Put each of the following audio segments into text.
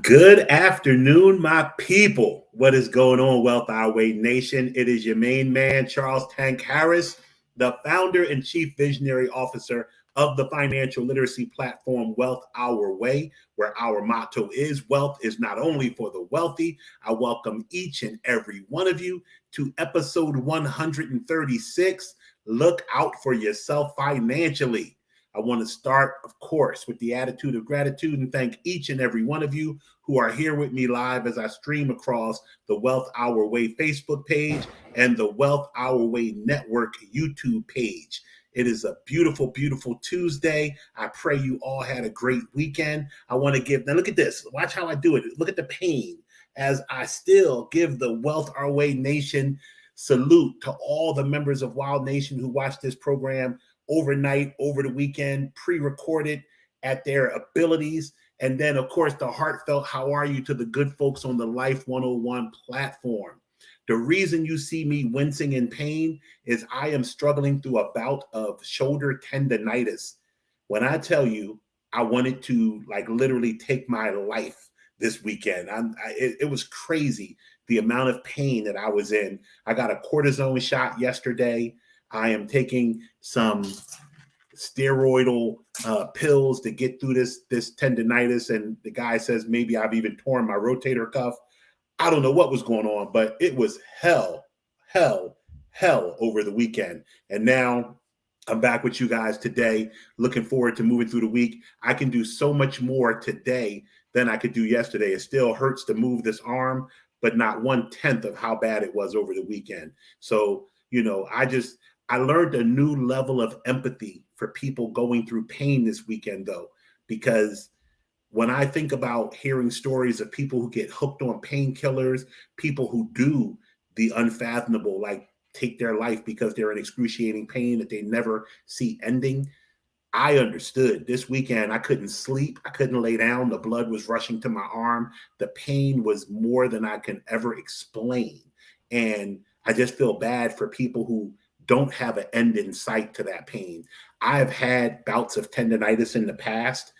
Good afternoon, my people. What is going on, Wealth Our Way Nation? It is your main man, Charles Tank Harris, the founder and chief visionary officer of the financial literacy platform Wealth Our Way, where our motto is wealth is not only for the wealthy. I welcome each and every one of you to episode 136. Look out for yourself financially. I want to start, of course, with the attitude of gratitude and thank each and every one of you who are here with me live as I stream across the Wealth Our Way Facebook page and the Wealth Our Way Network YouTube page. It is a beautiful, beautiful Tuesday. I pray you all had a great weekend. I want to give, now look at this. Watch how I do it. Look at the pain as I still give the Wealth Our Way Nation salute to all the members of Wild Nation who watch this program overnight, over the weekend, pre-recorded at their abilities. And then, of course, the heartfelt how are you to the good folks on the Life 101 platform. The reason you see me wincing in pain is I am struggling through a bout of shoulder tendonitis. When I tell you I wanted to literally take my life this weekend, it was crazy the amount of pain that I was in. I got a cortisone shot yesterday. I am taking some steroidal pills to get through this tendonitis. And the guy says maybe I've even torn my rotator cuff. I don't know what was going on, but it was hell over the weekend. And now I'm back with you guys today. Looking forward to moving through the week. I can do so much more today than I could do yesterday. It still hurts to move this arm, but not 1/10 of how bad it was over the weekend. So, I learned a new level of empathy for people going through pain this weekend, though, because when I think about hearing stories of people who get hooked on painkillers, people who do the unfathomable, like take their life because they're in excruciating pain that they never see ending, I understood. This weekend, I couldn't sleep. I couldn't lay down. The blood was rushing to my arm. The pain was more than I can ever explain. And I just feel bad for people who don't have an end in sight to that pain. I've had bouts of tendonitis in the past,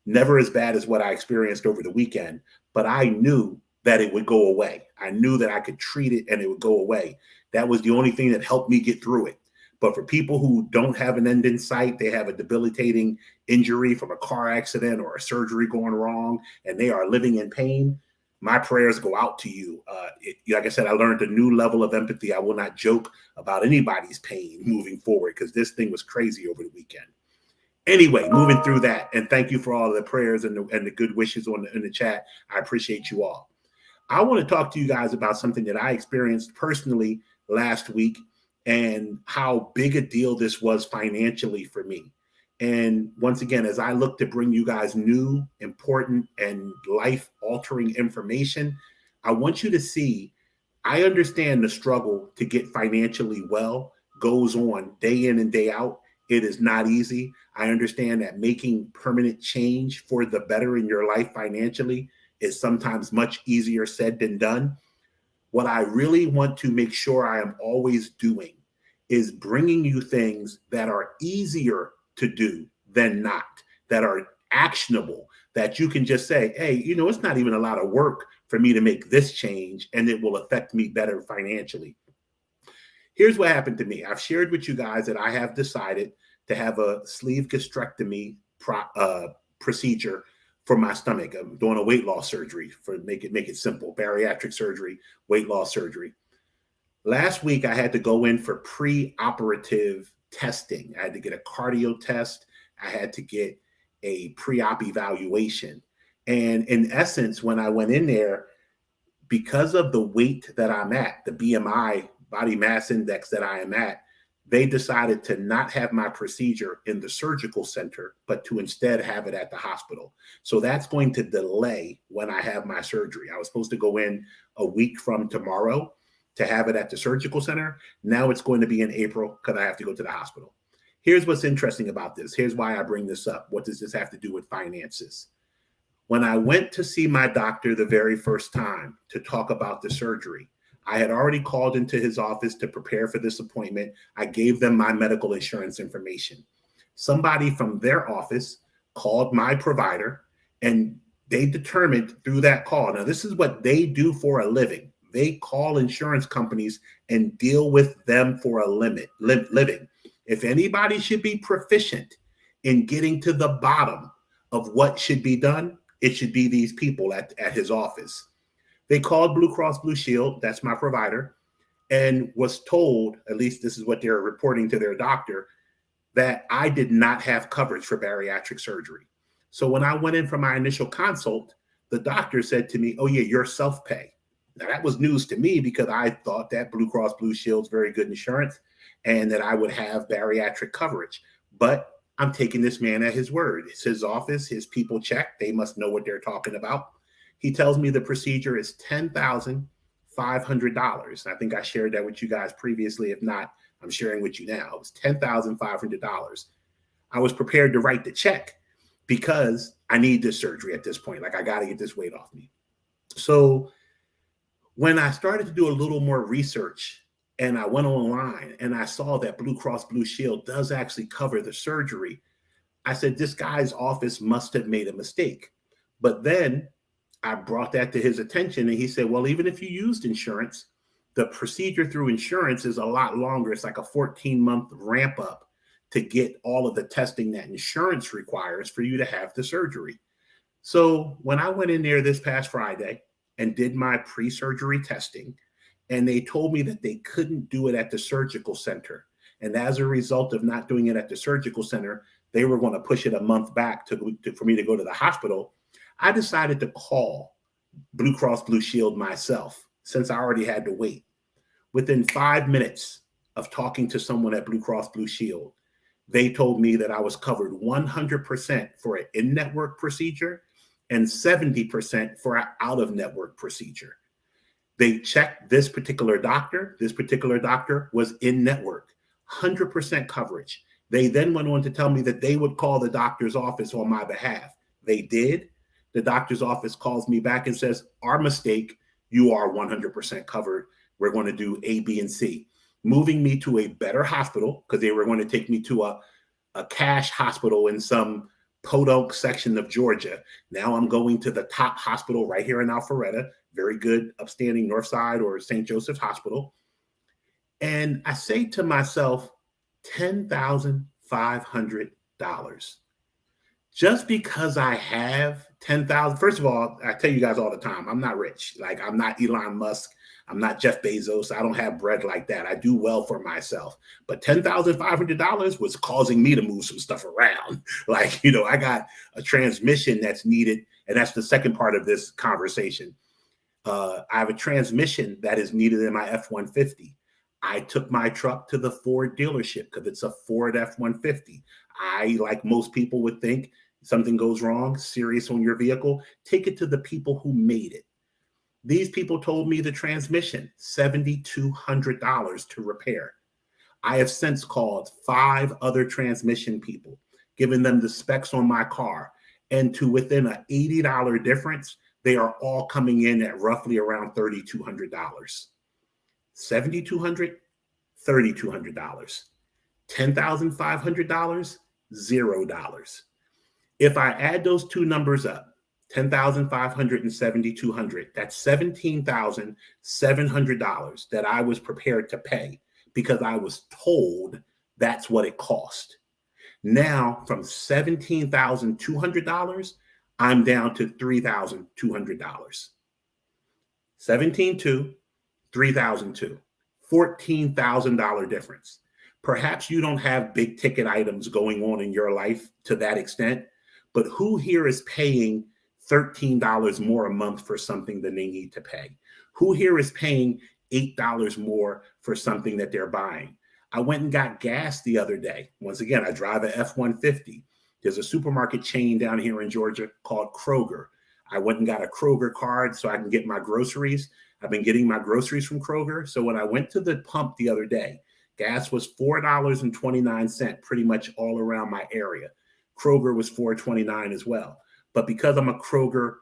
never as bad as what I experienced over the weekend, but I knew that it would go away. I knew that I could treat it and it would go away. That was the only thing that helped me get through it. But for people who don't have an end in sight, they have a debilitating injury from a car accident or a surgery going wrong, and they are living in pain, my prayers go out to you. Like I said, I learned a new level of empathy. I will not joke about anybody's pain moving forward because this thing was crazy over the weekend. Anyway, moving through that, and thank you for all the prayers and the good wishes in the chat. I appreciate you all. I want to talk to you guys about something that I experienced personally last week and how big a deal this was financially for me. And once again, as I look to bring you guys new, important, and life-altering information, I want you to see, I understand the struggle to get financially well goes on day in and day out. It is not easy. I understand that making permanent change for the better in your life financially is sometimes much easier said than done. What I really want to make sure I am always doing is bringing you things that are easier to do than not, that are actionable, that you can just say, hey, it's not even a lot of work for me to make this change and it will affect me better financially. Here's what happened to me. I've shared with you guys that I have decided to have a sleeve gastrectomy procedure for my stomach. I'm doing a weight loss surgery for make it simple, bariatric surgery, weight loss surgery. Last week, I had to go in for pre-operative testing. I had to get a cardio test. I had to get a pre-op evaluation. And in essence, when I went in there, because of the weight that I'm at, the BMI, body mass index that I am at, they decided to not have my procedure in the surgical center, but to instead have it at the hospital. So that's going to delay when I have my surgery. I was supposed to go in a week from tomorrow to have it at the surgical center. Now it's going to be in April because I have to go to the hospital. Here's what's interesting about this. Here's why I bring this up. What does this have to do with finances? When I went to see my doctor the very first time to talk about the surgery, I had already called into his office to prepare for this appointment. I gave them my medical insurance information. Somebody from their office called my provider and They determined through that call. Now, this is what they do for a living. They call insurance companies and deal with them for a living. If anybody should be proficient in getting to the bottom of what should be done, it should be these people at his office. They called Blue Cross Blue Shield, that's my provider, and was told, at least this is what they're reporting to their doctor, that I did not have coverage for bariatric surgery. So when I went in for my initial consult, the doctor said to me, "Oh yeah, you're self-pay." Now that was news to me because I thought that Blue Cross Blue Shield's very good insurance and that I would have bariatric coverage. But I'm taking this man at his word. It's his office, his people check. They must know what they're talking about. He tells me the procedure is $10,500. I think I shared that with you guys previously. If not, I'm sharing with you now. It was $10,500. I was prepared to write the check because I need this surgery at this point. Like, I got to get this weight off me. So when I started to do a little more research and I went online and I saw that Blue Cross Blue Shield does actually cover the surgery, I said, this guy's office must have made a mistake. But then I brought that to his attention and he said, well, even if you used insurance, the procedure through insurance is a lot longer. It's like a 14-month ramp up to get all of the testing that insurance requires for you to have the surgery. So when I went in there this past Friday and did my pre-surgery testing, and they told me that they couldn't do it at the surgical center. And as a result of not doing it at the surgical center, they were going to push it a month back for me to go to the hospital. I decided to call Blue Cross Blue Shield myself since I already had to wait. Within 5 minutes of talking to someone at Blue Cross Blue Shield, they told me that I was covered 100% for an in-network procedure and 70% for an out-of-network procedure. They checked this particular doctor. This particular doctor was in-network, 100% coverage. They then went on to tell me that they would call the doctor's office on my behalf. They did. The doctor's office calls me back and says, our mistake, you are 100% covered. We're going to do A, B, and C. Moving me to a better hospital because they were going to take me to a cash hospital in some podunk section of Georgia. Now I'm going to the top hospital right here in Alpharetta, very good, upstanding Northside or St. Joseph's Hospital. And I say to myself, $10,500. Just because I have 10,000, first of all, I tell you guys all the time, I'm not rich. Like, I'm not Elon Musk. I'm not Jeff Bezos. I don't have bread like that. I do well for myself. But $10,500 was causing me to move some stuff around. Like, I got a transmission that's needed. And that's the second part of this conversation. I have a transmission that is needed in my F-150. I took my truck to the Ford dealership because it's a Ford F-150. I, like most people would think, something goes wrong, serious on your vehicle, take it to the people who made it. These people told me the transmission, $7,200 to repair. I have since called 5 other transmission people, given them the specs on my car, and to within an $80 difference, they are all coming in at roughly around $3,200. $7,200, $3,200. $10,500, $0. If I add those two numbers up, 10,500 and 7,200, that's $17,700 that I was prepared to pay because I was told that's what it cost. Now, from $17,200, I'm down to $3,200. 17,200, 3,200, $14,000 difference. Perhaps you don't have big ticket items going on in your life to that extent, but who here is paying $13 more a month for something than they need to pay? Who here is paying $8 more for something that they're buying? I went and got gas the other day. Once again, I drive an F-150. There's a supermarket chain down here in Georgia called Kroger. I went and got a Kroger card so I can get my groceries. I've been getting my groceries from Kroger. So when I went to the pump the other day, gas was $4.29, pretty much all around my area. Kroger was $4.29 as well. But because I'm a Kroger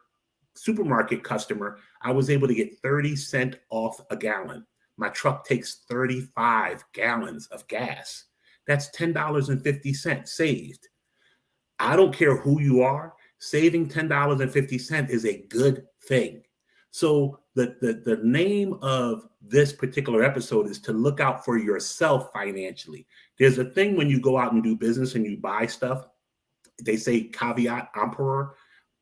supermarket customer, I was able to get 30 cents off a gallon. My truck takes 35 gallons of gas. That's $10.50 saved. I don't care who you are. Saving $10.50 is a good thing. So the name of this particular episode is to look out for yourself financially. There's a thing when you go out and do business and you buy stuff, they say caveat emptor,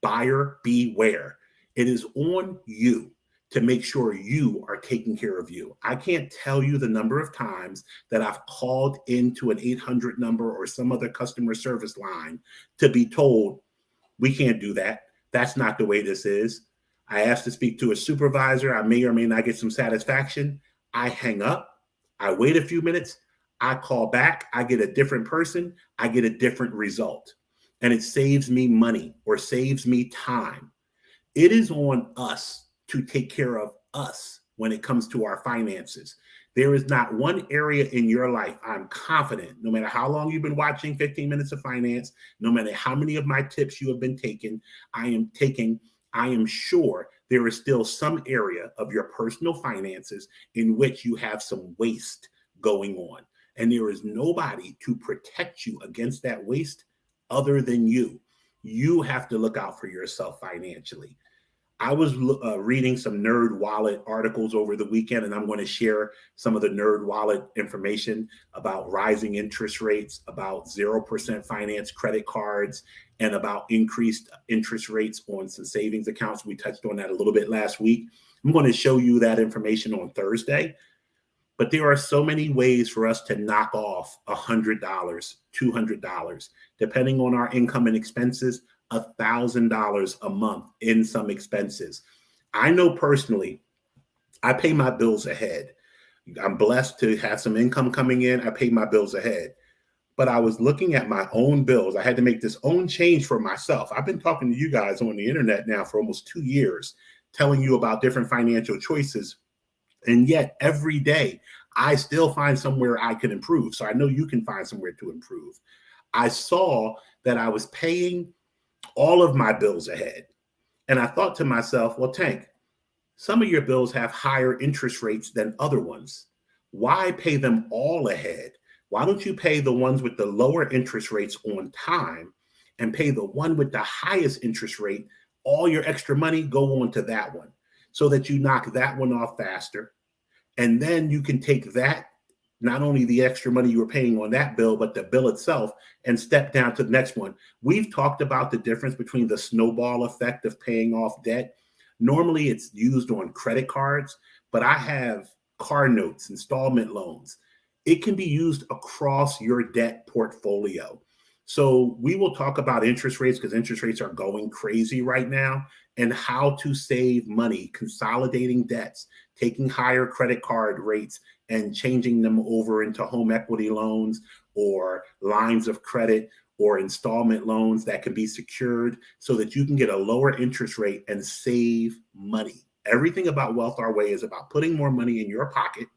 buyer beware. It is on you to make sure you are taking care of you. I can't tell you the number of times that I've called into an 800 number or some other customer service line to be told, we can't do that. That's not the way this is. I asked to speak to a supervisor. I may or may not get some satisfaction. I hang up. I wait a few minutes. I call back. I get a different person. I get a different result. And it saves me money or saves me time. It is on us to take care of us when it comes to our finances. There is not one area in your life, I'm confident, no matter how long you've been watching 15 Minutes of Finance, no matter how many of my tips you have been taking, I am sure there is still some area of your personal finances in which you have some waste going on. And there is nobody to protect you against that waste other than you. You have to look out for yourself financially. I was reading some Nerd Wallet articles over the weekend, and I'm going to share some of the Nerd Wallet information about rising interest rates, about 0% finance credit cards, and about increased interest rates on some savings accounts. We touched on that a little bit last week. I'm going to show you that information on Thursday. But there are so many ways for us to knock off $100, $200, depending on our income and expenses, $1,000 a month in some expenses. I know personally, I pay my bills ahead. I'm blessed to have some income coming in. I pay my bills ahead. But I was looking at my own bills. I had to make this own change for myself. I've been talking to you guys on the internet now for almost 2 years, telling you about different financial choices. And yet every day I still find somewhere I can improve. So I know you can find somewhere to improve. I saw that I was paying all of my bills ahead. And I thought to myself, well, Tank, some of your bills have higher interest rates than other ones. Why pay them all ahead? Why don't you pay the ones with the lower interest rates on time and pay the one with the highest interest rate? All your extra money go on to that one so that you knock that one off faster. And then you can take that, not only the extra money you were paying on that bill, but the bill itself, and step down to the next one. We've talked about the difference between the snowball effect of paying off debt. Normally it's used on credit cards, but I have car notes, installment loans. It can be used across your debt portfolio. So we will talk about interest rates because interest rates are going crazy right now, and how to save money, consolidating debts, taking higher credit card rates and changing them over into home equity loans or lines of credit or installment loans that can be secured so that you can get a lower interest rate and save money. Everything about Wealth Our Way is about putting more money in your pocket,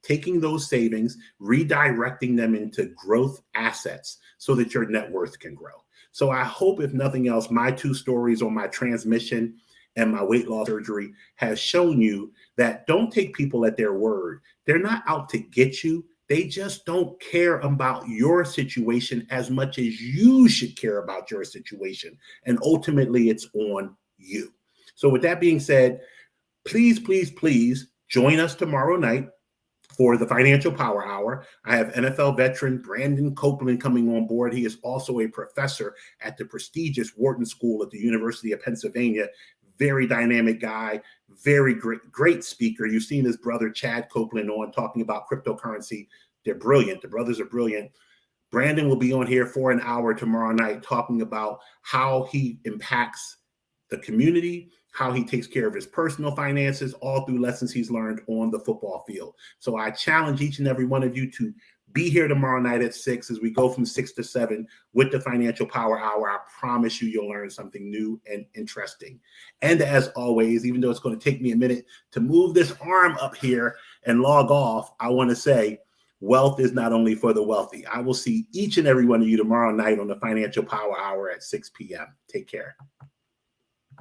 taking those savings, redirecting them into growth assets so that your net worth can grow. So I hope, if nothing else, my 2 stories on my transmission and my weight loss surgery has shown you that don't take people at their word. They're not out to get you. They just don't care about your situation as much as you should care about your situation. And ultimately, it's on you. So with that being said, please, please, please join us tomorrow night for the Financial Power Hour. I have NFL veteran Brandon Copeland coming on board. He is also a professor at the prestigious Wharton School at the University of Pennsylvania. Very dynamic guy, very great speaker. You've seen his brother Chad Copeland on talking about cryptocurrency. They're brilliant. The brothers are brilliant. Brandon will be on here for an hour tomorrow night talking about how he impacts the community, how he takes care of his personal finances, all through lessons he's learned on the football field. So I challenge each and every one of you to be here tomorrow night at 6 as we go from 6 to 7 with the Financial Power Hour. I promise you'll learn something new and interesting. And as always, even though it's going to take me a minute to move this arm up here and log off, I want to say wealth is not only for the wealthy. I will see each and every one of you tomorrow night on the Financial Power Hour at 6 p.m. Take care.